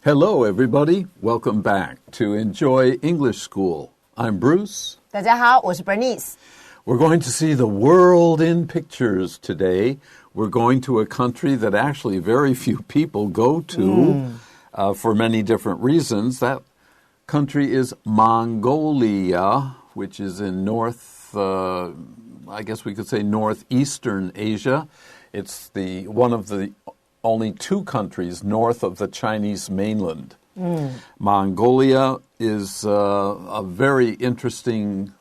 Hello, everybody. Welcome back to Enjoy English School. I'm Bruce. 大家好，我是 Bernice. We're going to see the world in pictures today. We're going to a country that actually very few people go to for many different reasons. That country is Mongolia, which is in I guess we could say northeastern Asia. It's one of the only two countries north of the Chinese mainland. Mongolia is a very interesting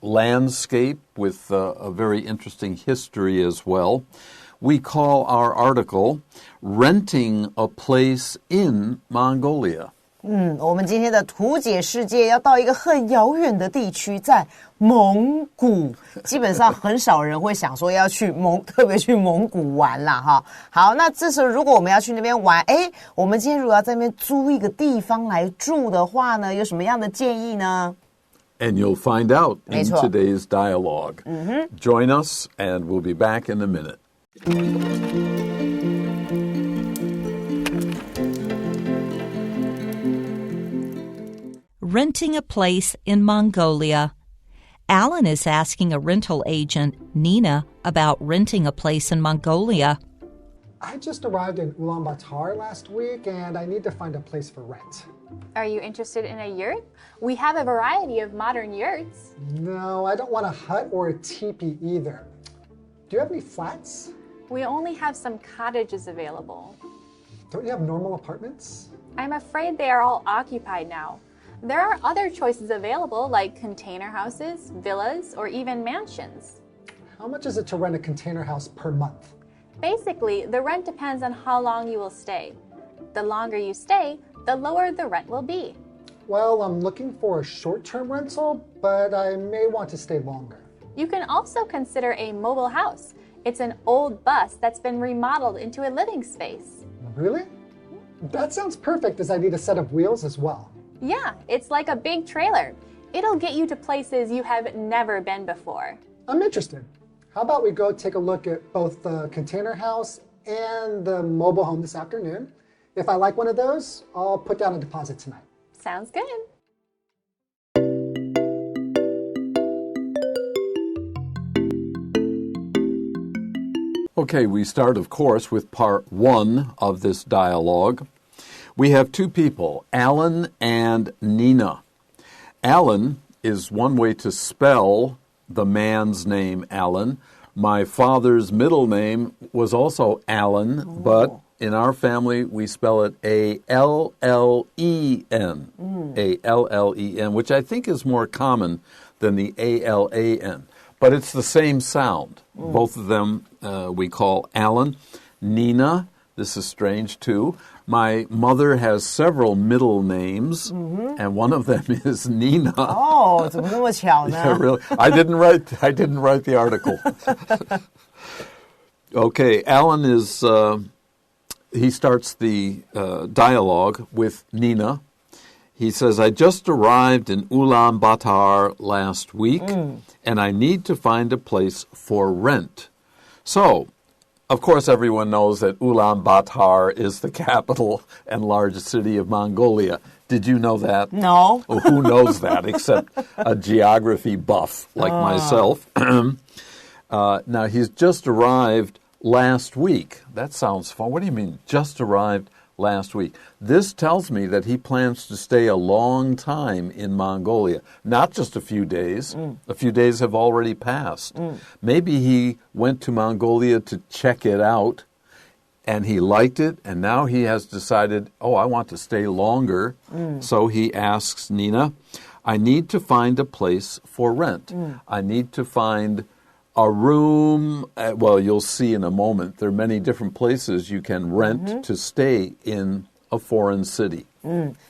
landscape with a very interesting history as well. We call our article Renting a Place in Mongolia. 我们今天的图解世界要到一个很遥远的地区，在蒙古。基本上很少人会想说要去特别去蒙古玩啦哈。好，那这时候如果我们要去那边玩，我们今天如果要在那边租一个地方来住的话呢，有什么样的建议呢？ And you'll find out in today's dialogue. Join us, and we'll be back in a minute. Renting a place in Mongolia. Alan is asking a rental agent, Nina, about renting a place in Mongolia. I just arrived in Ulaanbaatar last week and I need to find a place for rent. Are you interested in a yurt? We have a variety of modern yurts. No, I don't want a hut or a teepee either. Do you have any flats? We only have some cottages available. Don't you have normal apartments? I'm afraid they are all occupied now. There are other choices available like container houses, villas, or even mansions. How much is it to rent a container house per month? Basically, the rent depends on how long you will stay. The longer you stay, the lower the rent will be. Well, I'm looking for a short-term rental, but I may want to stay longer. You can also consider a mobile house. It's an old bus that's been remodeled into a living space. Really? That sounds perfect, as I need a set of wheels as well. Yeah, it's like a big trailer. It'll get you to places you have never been before. I'm interested. How about we go take a look at both the container house and the mobile home this afternoon? If I like one of those, I'll put down a deposit tonight. Sounds good. Okay, we start, of course, with part one of this dialogue. We have two people, Alan and Nina. Alan is one way to spell the man's name, Alan. My father's middle name was also Alan, but in our family we spell it A-L-L-E-N. A-L-L-E-N, which I think is more common than the A-L-A-N. But it's the same sound. Both of them we call Alan. Nina, this is strange too. My mother has several middle names, and one of them is Nina. Oh, 怎么那么巧呢？ Yeah, really. I didn't write the article. Okay, Alan is he starts the dialogue with Nina. He says, I just arrived in Ulaanbaatar last week, and I need to find a place for rent. So, of course, everyone knows that Ulaanbaatar is the capital and largest city of Mongolia. Did you know that? No. Well, who knows that except a geography buff like myself? Now, he's just arrived last week. That sounds fun. What do you mean, just arrived last week? This tells me that he plans to stay a long time in Mongolia, not just a few days. A few days have already passed. Maybe he went to Mongolia to check it out, and he liked it, and now he has decided, I want to stay longer. So he asks Nina, I need to find a place for rent. I need to find a room. Well, you'll see in a moment. There are many different places you can rent to stay in a foreign city.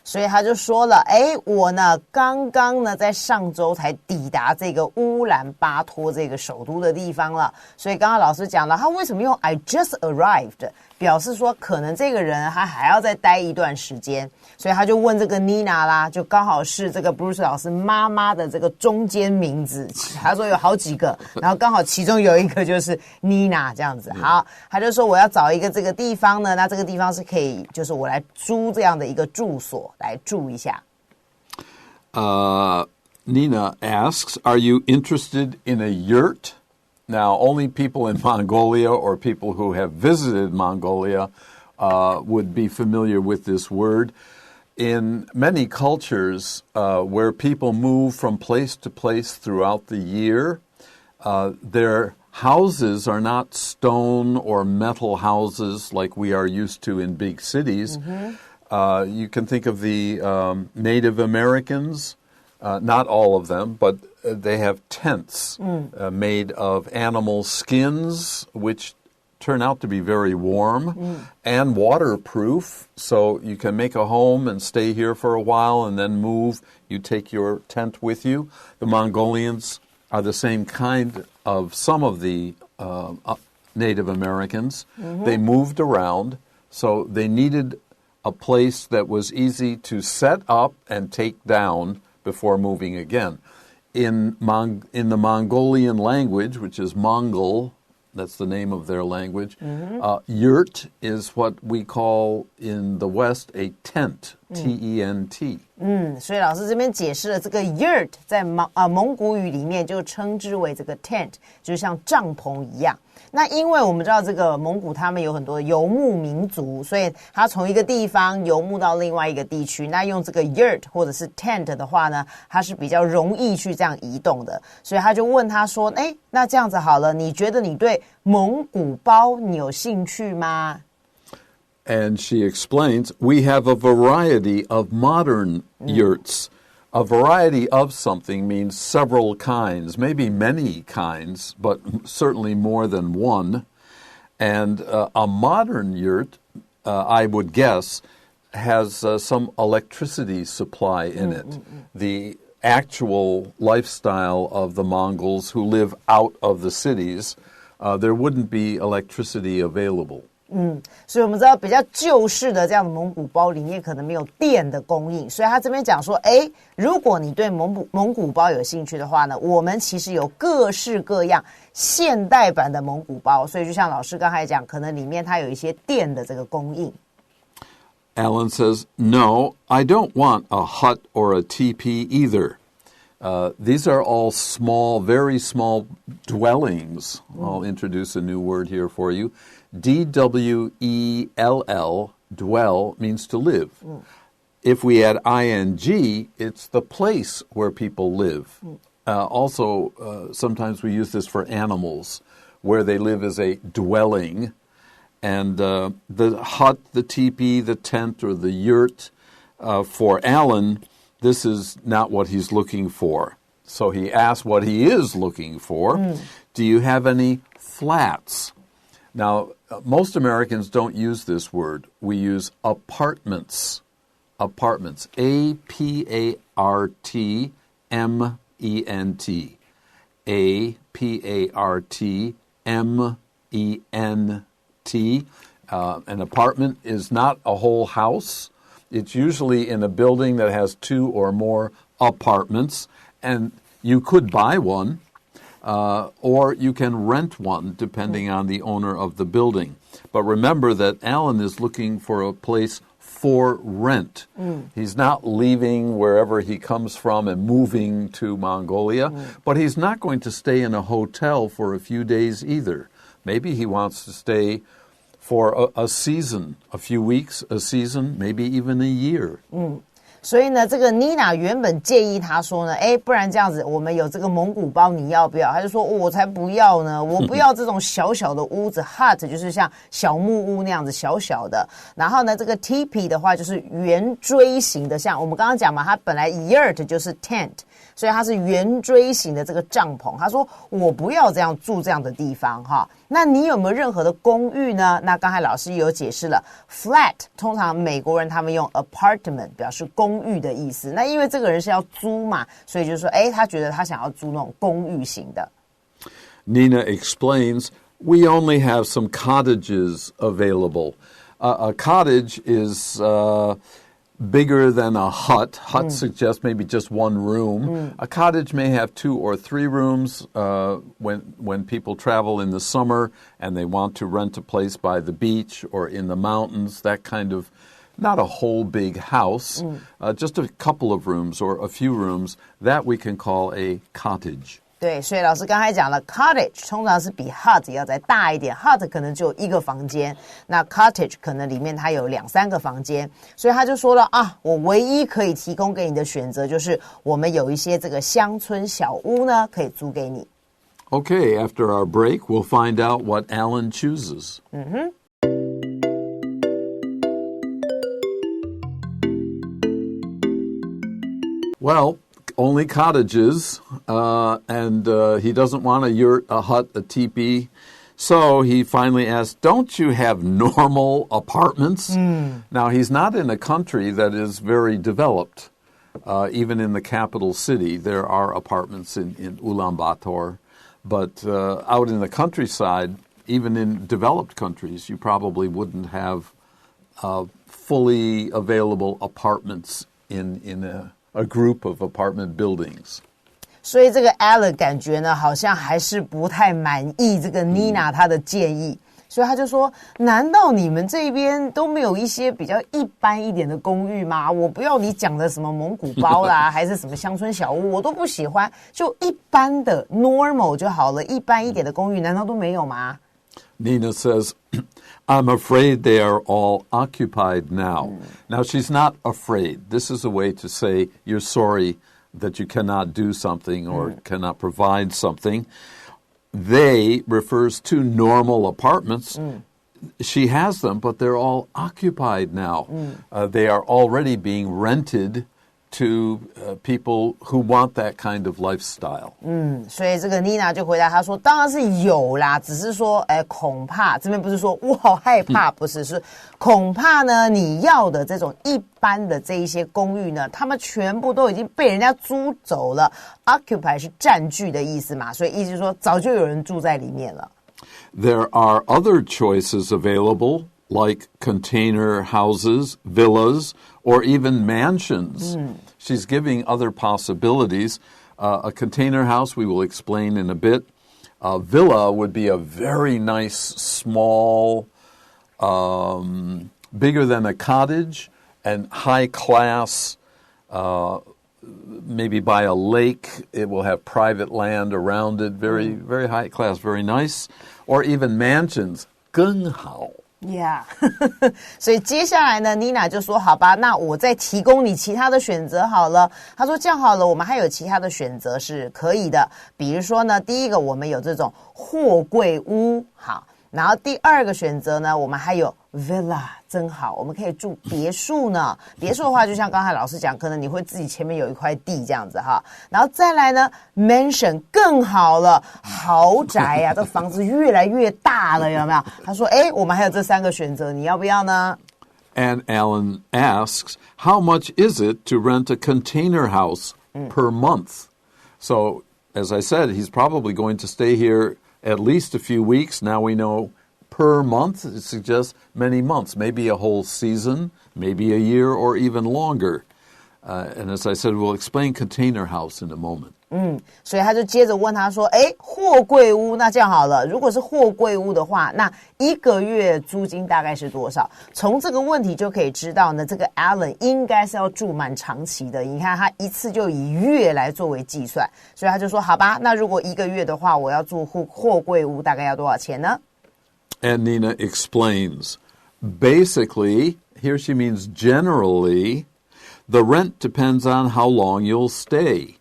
所以他就说了，我呢刚刚呢在上周才抵达这个乌兰巴托这个首都的地方了。所以刚刚老师讲了，他为什么用 I just arrived， 表示说可能这个人他还要再待一段时间。所以他就问这个 Nina 啦，就刚好是这个 Bruce 老师妈妈的这个中间名字，他说有好几个，然后刚好其中有一个就是 Nina 这样子。好，他就说我要找一个这个地方呢，那这个地方是可以就是我来租这样的一个住所来住一下。Nina asks, are you interested in a yurt? Now, only people in Mongolia or people who have visited Mongolia would be familiar with this word. In many cultures where people move from place to place throughout the year, their houses are not stone or metal houses like we are used to in big cities. You can think of the Native Americans, not all of them, but they have tents made of animal skins, which turn out to be very warm and waterproof, so you can make a home and stay here for a while and then move. You take your tent with you. The Mongolians are the same kind of some of the Native Americans. They moved around, so they needed a place that was easy to set up and take down before moving again. In the Mongolian language, which is Mongol, that's the name of their language, yurt is what we call in the West a tent, T-E-N-T. 所以老师这边解释了这个 yurt 在蒙古语里面就称之为这个 tent， 就是像帐篷一样。那因为我们知道这个蒙古他们有很多游牧民族，所以他从一个地方游牧到另外一个地区，那用这个 yurt 或者是 tent 的话呢，它是比较容易去这样移动的。所以他就问他说，那这样子好了，你觉得你对蒙古包你有兴趣吗？And she explains, we have a variety of modern yurts. A variety of something means several kinds, maybe many kinds, but certainly more than one. And a modern yurt, I would guess, has some electricity supply in it. The actual lifestyle of the Mongols who live out of the cities, there wouldn't be electricity available. 所以我们知道比较旧式的这样的蒙古包里面可能没有电的供应，所以他这边讲说，如果你对蒙古包有兴趣的话呢，我们其实有各式各样现代版的蒙古包，所以就像老师刚才讲，可能里面它有一些电的这个供应。Alan says, no, I don't want a hut or a teepee either. These are all small, very small dwellings. I'll introduce a new word here for you. D-W-E-L-L, dwell, means to live. If we add ing, it's the place where people live. Also, sometimes we use this for animals, where they live as a dwelling. And the hut, the teepee, the tent, or the yurt, for Alan, this is not what he's looking for. So he asked what he is looking for. Do you have any flats? Now, most Americans don't use this word. We use apartments. Apartments. A-P-A-R-T-M-E-N-T. A-P-A-R-T-M-E-N-T. An apartment is not a whole house. It's usually in a building that has 2 or more apartments, and you could buy one, or you can rent one, depending on the owner of the building. But remember that Alan is looking for a place for rent. He's not leaving wherever he comes from and moving to Mongolia, but he's not going to stay in a hotel for a few days either. Maybe he wants to stay for a season, a few weeks, a season, maybe even a year. 所以呢，这个 Nina 原本建议他说呢，不然这样子，我们有这个蒙古包，你要不要？他就说，我才不要呢，我不要这种小小的屋子，hut 就是像小木屋那样子小小的。然后呢，这个 teepee 的话就是圆锥形的，像我们刚刚讲嘛，它本来 yurt 就是 tent，所以它是圆锥形的这个帐篷。他说我不要这样住这样的地方哈。那你有没有任何的公寓呢？那刚才老师也有解释了 ，flat 通常美国人他们用 apartment 表示公寓的意思。那因为这个人是要租嘛，所以就说他觉得他想要租那种公寓型的。Nina explains, we only have some cottages available. A cottage is bigger than a hut. Hut suggests maybe just one room. A cottage may have 2 or 3 rooms when people travel in the summer and they want to rent a place by the beach or in the mountains, that kind of, not a whole big house, just a couple of rooms or a few rooms, that we can call a cottage. 对，所以老师刚才讲了 cottage 通常是比 hut 要再大一点 hut 可能只有1个房间，那 cottage 可能里面它有2-3个房间，所以他就说了啊，我唯一可以提供给你的选择就是我们有一些这个乡村小屋呢可以租给你。 Okay, after our break, we'll find out what Alan chooses. Well, only cottages, and he doesn't want a yurt, a hut, a teepee. So he finally asked, don't you have normal apartments? Now, he's not in a country that is very developed. Even in the capital city, there are apartments in Ulaanbaatar. But out in the countryside, even in developed countries, you probably wouldn't have fully available apartments in a group of apartment buildings. 所以这个 Alan 感觉呢好像还是不太满意这个 Nina 她的建议，所以他就说难道你们这边都没有一些比较一般一点的公寓吗？我不要你讲的什么蒙古包啦还是什么乡村小屋，我都不喜欢，就一般的 normal 就好了，一般一点的公寓难道都没有吗？ Nina says, I'm afraid they are all occupied now. Now, she's not afraid. This is a way to say you're sorry that you cannot do something or cannot provide something. They refers to normal apartments. She has them, but they're all occupied now. They are already being rented to people who want that kind of lifestyle. 所以这个 Nina 就回答他说当然是有啦，只是说恐怕这边不是说我好害怕，不是，是恐怕呢你要的这种一般的这一些公寓呢，他们全部都已经被人家租走了。 Occupy 是占据的意思嘛，所以意思是说早就有人住在里面了。 There are other choices available, like container houses, villas, or even mansions. She's giving other possibilities. A container house we will explain in a bit. A villa would be a very nice, small, bigger than a cottage, and high class, maybe by a lake. It will have private land around it, very, very high class, very nice. Or even mansions, 更好。 Yeah 所以接下来呢 Nina 就说好吧，那我再提供你其他的选择好了。他说这样好了，我们还有其他的选择是可以的，比如说呢第一个我们有这种货柜屋，好，然后第二个选择呢我们还有 villa， 真好，我们可以住别墅呢。别墅的话就像刚才老师讲，可能你会自己前面有一块地这样子哈。然后再来呢 mansion 更好了，豪宅啊，这房子越来越大了，有没有？他说我们还有这3个选择，你要不要呢？ And Alan asks, how much is it to rent a container house per month? So, as I said, he's probably going to stay here at least a few weeks. Now we know per month, it suggests many months, maybe a whole season, maybe a year, or even longer. And as I said, we'll explain container house in a moment. 所以他就接着问他说货柜屋，那这样好了，如果是货柜屋的话，那1个月租金大概是多少？从这个问题就可以知道呢，这个 Alan 应该是要住蛮长期的，你看他一次就以月来作为计算，所以他就说好吧，那如果1个月的话，我要住货柜屋大概要多少钱呢？ And Nina explains, basically, here she means generally, the rent depends on how long you'll stay.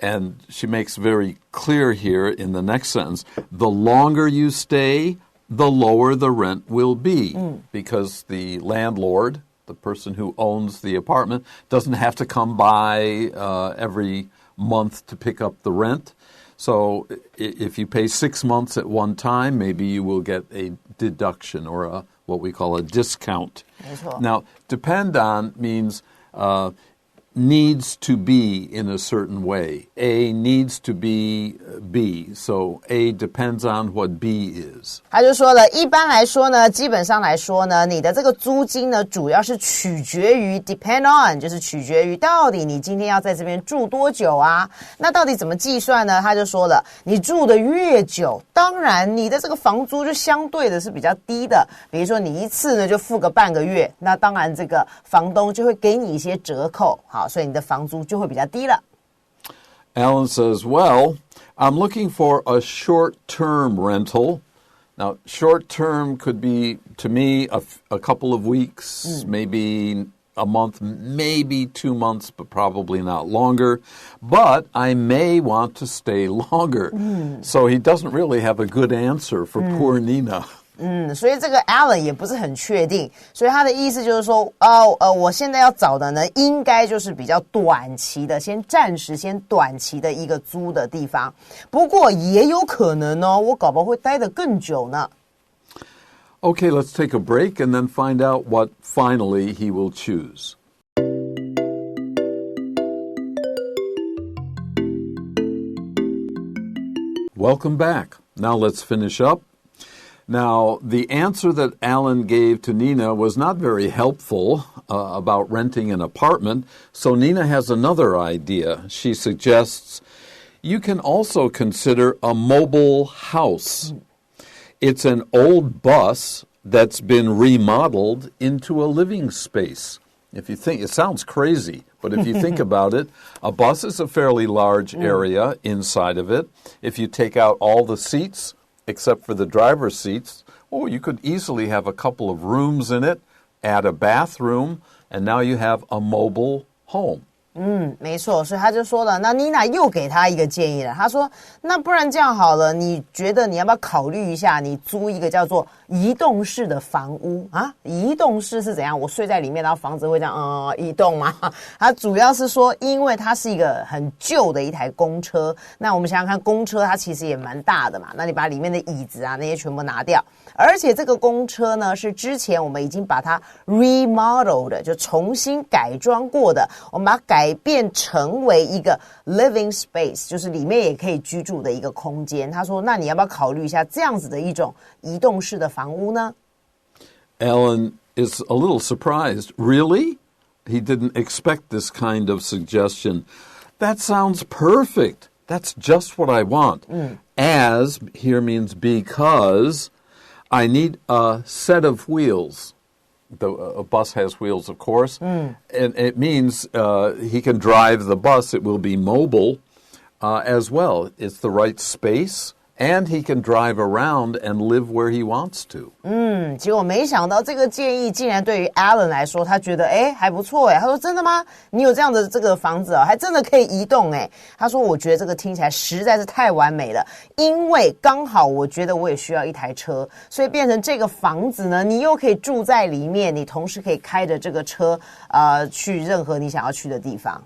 And she makes very clear here in the next sentence, the longer you stay, the lower the rent will be. Because the landlord, the person who owns the apartment, doesn't have to come by every month to pick up the rent. So if you pay 6 months at one time, maybe you will get a deduction or what we call a discount. 没错。 Now, depend on means needs to be in a certain way. A needs to be B. So A depends on what B is. 他就说了，一般来说呢，基本上来说呢，你的这个租金呢，主要是取决于 depend on， 就是取决于到底你今天要在这边住多久啊。那到底怎么计算呢？他就说了，你住的越久，当然你的这个房租就相对的是比较低的。比如说你一次呢就付个半个月，那当然这个房东就会给你一些折扣，好，所以你的房租就会比较低了。Alan says, well, I'm looking for a short-term rental. Now, short-term could be, to me, a couple of weeks, maybe a month, maybe 2 months, but probably not longer. But I may want to stay longer. So he doesn't really have a good answer for poor Nina. 所以这个 Alan 也不是很确定，所以他的意思就是说，我现在要找的呢，应该就是比较短期的，暂时短期的一个租的地方。不过也有可能哦，我搞不好会待得更久呢。Okay, let's take a break and then find out what finally he will choose. Welcome back. Now let's finish up. Now, the answer that Alan gave to Nina was not very helpful about renting an apartment, so Nina has another idea. She suggests you can also consider a mobile house. It's an old bus that's been remodeled into a living space. If you think, it sounds crazy, but if you think about it, a bus is a fairly large area inside of it. If you take out all the seats, except for the driver's seats, you could easily have a couple of rooms in it, add a bathroom, and now you have a mobile home. 没错，所以他就说了，那妮娜又给他一个建议了。他说，那不然这样好了，你觉得你要不要考虑一下，你租一个叫做移动式的房屋啊？移动式是怎样？我睡在里面，然后房子会这样移动吗？它主要是说，因为它是一个很旧的一台公车。那我们想想看，公车它其实也蛮大的嘛，那你把里面的椅子啊那些全部拿掉，而且这个公车呢是之前我们已经把它 remodeled， 就重新改装过的，我们把它改变成为一个 living space， 就是里面也可以居住的一个空间。他说，那你要不要考虑一下这样子的一种移动式的房屋呢？ Alan is a little surprised. Really? He didn't expect this kind of suggestion. That sounds perfect. That's just what I want. As here means because I need a set of wheels. A bus has wheels, of course. And it means he can drive the bus. It will be mobile as well. It's the right space. And he can drive around and live where he wants to. 结果没想到这个建议竟然对于 Alan 来说，他觉得还不错他说真的吗？你有这样的这个房子还真的可以移动他说我觉得这个听起来实在是太完美了，因为刚好我觉得我也需要一台车，所以变成这个房子呢，你又可以住在里面，你同时可以开着这个车去任何你想要去的地方。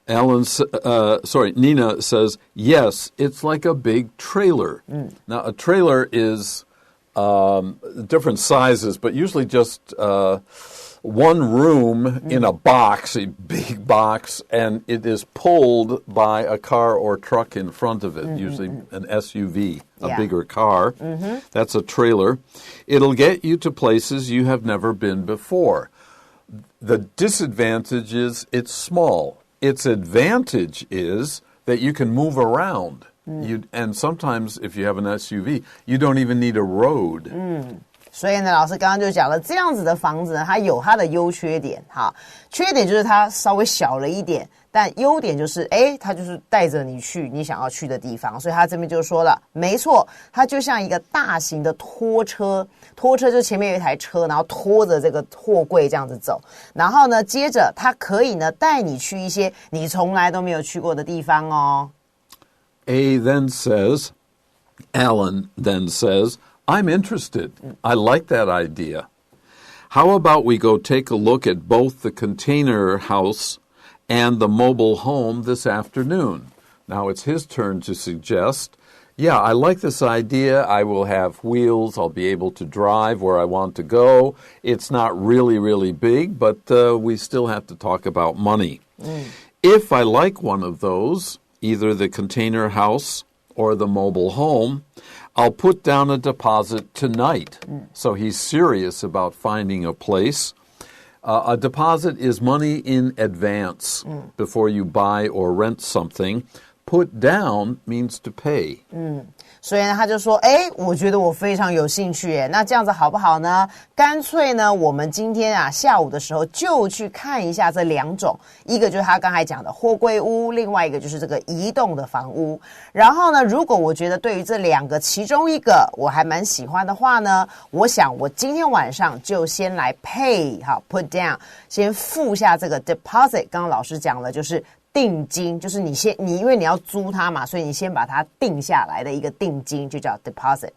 Nina says, yes, it's like a big trailer. Now, a trailer is different sizes, but usually just one room in a box, a big box, and it is pulled by a car or truck in front of it, usually an SUV, a bigger car. That's a trailer. It'll get you to places you have never been before. The disadvantage is it's small. Its advantage is that you can move around. And sometimes, if you have an SUV, you don't even need a road. 所以呢，老师刚刚就讲了，这样子的房子呢，它有它的优缺点缺点就是它稍微小了一点，但优点就是它就是带着你去你想要去的地方。所以他这边就说了，没错，它就像一个大型的拖车，拖车就前面有一台车，然后拖着这个货柜这样子走，然后呢，接着它可以呢带你去一些你从来都没有去过的地方哦。Alan then says, I'm interested. I like that idea. How about we go take a look at both the container house and the mobile home this afternoon. Now it's his turn to suggest, yeah, I like this idea. I will have wheels. I'll be able to drive where I want to go. It's not really, really big, but we still have to talk about money. If I like one of those, either the container house or the mobile home, I'll put down a deposit tonight. So he's serious about finding a place. A deposit is money in advance before you buy or rent something. Put down means to pay. 所以呢，他就说，我觉得我非常有兴趣，那这样子好不好呢？干脆呢，我们今天啊下午的时候就去看一下这两种，一个就是他刚才讲的货柜屋，另外一个就是这个移动的房屋。然后呢，如果我觉得对于这两个其中一个我还蛮喜欢的话呢，我想我今天晚上就先来 pay， 好 put down， 先付下这个 deposit。刚刚老师讲了，就是定金，就是你因为你要租它嘛，所以你先把它定下来的一个定金就叫 deposit.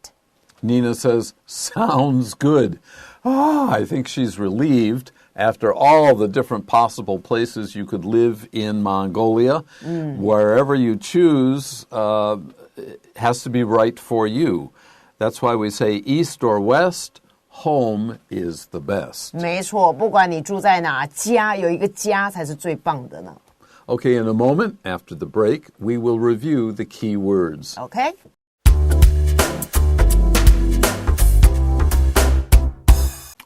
Nina says, sounds good. I think she's relieved after all the different possible places you could live in Mongolia. Wherever you choose has to be right for you. That's why we say east or west, home is the best. 没错，不管你住在哪，家有一个家才是最棒的呢。Okay, in a moment, after the break, we will review the key words. Okay.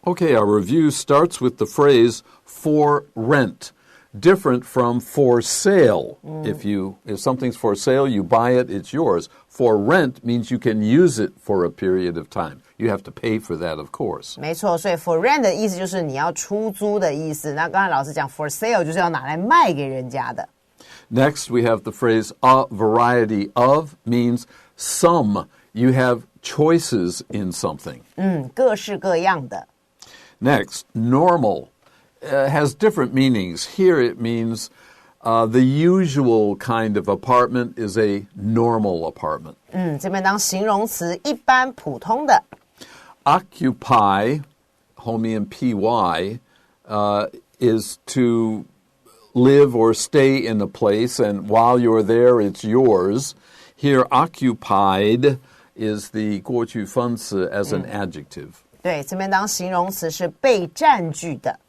Okay, our review starts with the phrase for rent, different from for sale. If something's for sale, you buy it, it's yours. For rent means you can use it for a period of time. You have to pay for that, of course. 没错，所以 for rent 的意思就是你要出租的意思。那刚才老师讲 for sale 就是要拿来卖给人家的。Next, we have the phrase a variety of means some. You have choices in something. 各式各样的。Next, normal has different meanings. Here it means the usual kind of apartment is a normal apartment. 这边当形容词，一般普通的。Occupy, homie and py, is to live or stay in a place, and while you're there, it's yours. Here, occupied is the 过去分词 as an adjective. 对，这边当形容词是被占据的。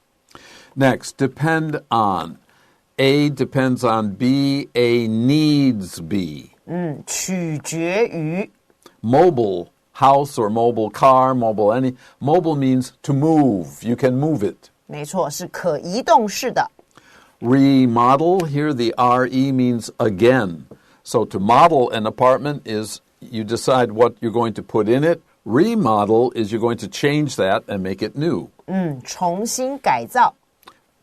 Next, depend on. A depends on B, A needs B. 取决于。Mobile, house or mobile car, mobile means to move. You can move it. 没错，是可移动式的。Remodel, here the RE means again. So to model an apartment is you decide what you're going to put in it. Remodel is you're going to change that and make it new. 重新改造。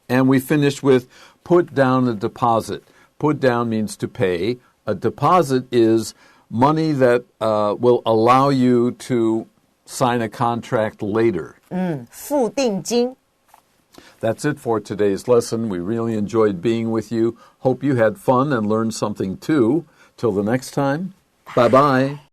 And we finish with put down a deposit. Put down means to pay. A deposit is money that will allow you to sign a contract later. 付定金。That's it for today's lesson. We really enjoyed being with you. Hope you had fun and learned something too. Till the next time, bye-bye.